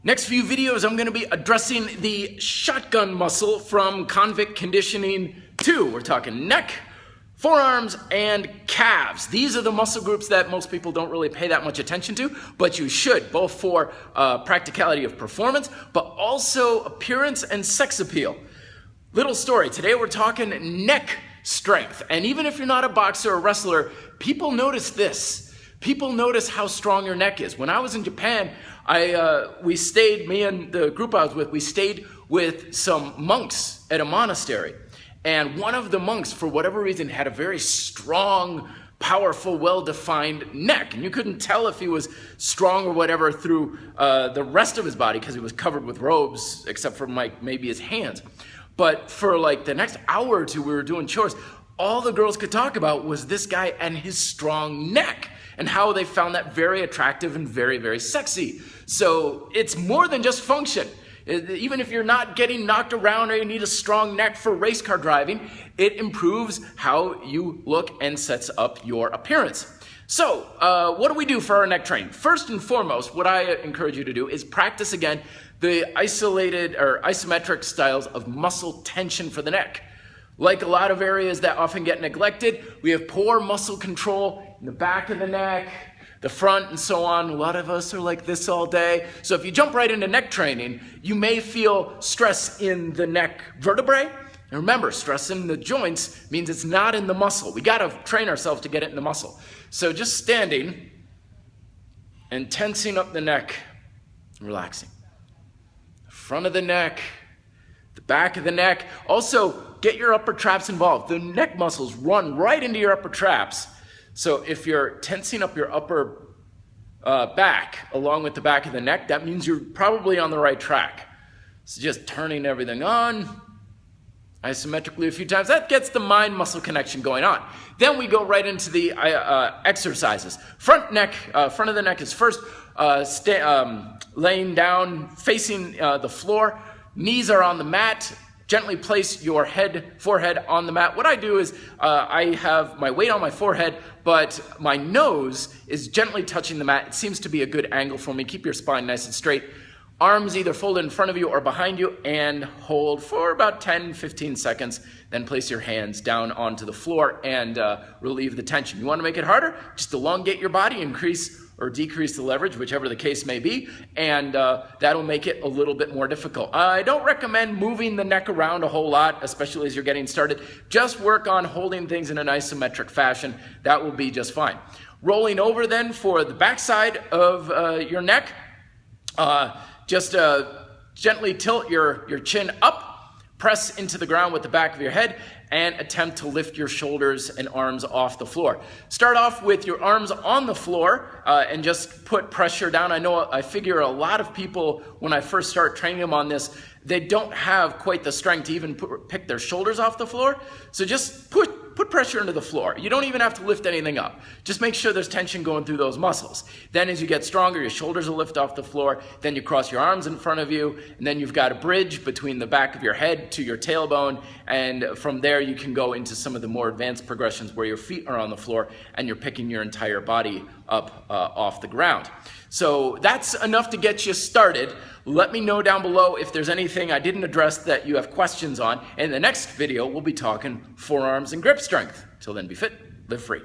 Next few videos, I'm going to be addressing the shotgun muscle from Convict Conditioning 2. We're talking neck, forearms, and calves. These are the muscle groups that most people don't really pay that much attention to, but you should, both for practicality of performance, but also appearance and sex appeal. Little story, today we're talking neck strength. And even if you're not a boxer or wrestler, people notice this. People notice how strong your neck is. When I was in Japan, me and the group I was with, we stayed with some monks at a monastery. And one of the monks, for whatever reason, had a very strong, powerful, well-defined neck. And you couldn't tell if he was strong or whatever through the rest of his body because he was covered with robes, except for maybe his hands. But for like the next hour or two, we were doing chores. All the girls could talk about was this guy and his strong neck and how they found that very attractive and very, very sexy. So it's more than just function. Even if you're not getting knocked around or you need a strong neck for race car driving, it improves how you look and sets up your appearance. So what do we do for our neck training? First and foremost, what I encourage you to do is practice again the isolated or isometric styles of muscle tension for the neck. Like a lot of areas that often get neglected, we have poor muscle control in the back of the neck, the front, and so on. A lot of us are like this all day. So if you jump right into neck training, you may feel stress in the neck vertebrae. And remember, stress in the joints means it's not in the muscle. We got to train ourselves to get it in the muscle. So just standing and tensing up the neck, relaxing. The front of the neck, the back of the neck. Also, get your upper traps involved. The neck muscles run right into your upper traps. So if you're tensing up your upper back along with the back of the neck, that means you're probably on the right track. So just turning everything on isometrically a few times, that gets the mind-muscle connection going on. Then we go right into the exercises. Front of the neck is first laying down, facing the floor. Knees are on the mat. Gently place your forehead on the mat. What I do is I have my weight on my forehead, but my nose is gently touching the mat. It seems to be a good angle for me. Keep your spine nice and straight. Arms either folded in front of you or behind you, and hold for about 10-15 seconds. Then place your hands down onto the floor and relieve the tension. You want to make it harder? Just elongate your body, increase or decrease the leverage, whichever the case may be, and that'll make it a little bit more difficult. I don't recommend moving the neck around a whole lot, especially as you're getting started. Just work on holding things in an isometric fashion. That will be just fine. Rolling over then for the backside of your neck, just gently tilt your chin up, press into the ground with the back of your head, and attempt to lift your shoulders and arms off the floor. Start off with your arms on the floor and just put pressure down. I figure a lot of people, when I first start training them on this, they don't have quite the strength to even pick their shoulders off the floor. So just put pressure into the floor. You don't even have to lift anything up. Just make sure there's tension going through those muscles. Then as you get stronger, your shoulders will lift off the floor. Then you cross your arms in front of you, and then you've got a bridge between the back of your head to your tailbone, and from there you can go into some of the more advanced progressions where your feet are on the floor and you're picking your entire body up off the ground. So that's enough to get you started. Let me know down below if there's anything I didn't address that you have questions on. In the next video, we'll be talking forearms and grip strength. Till then, be fit, live free.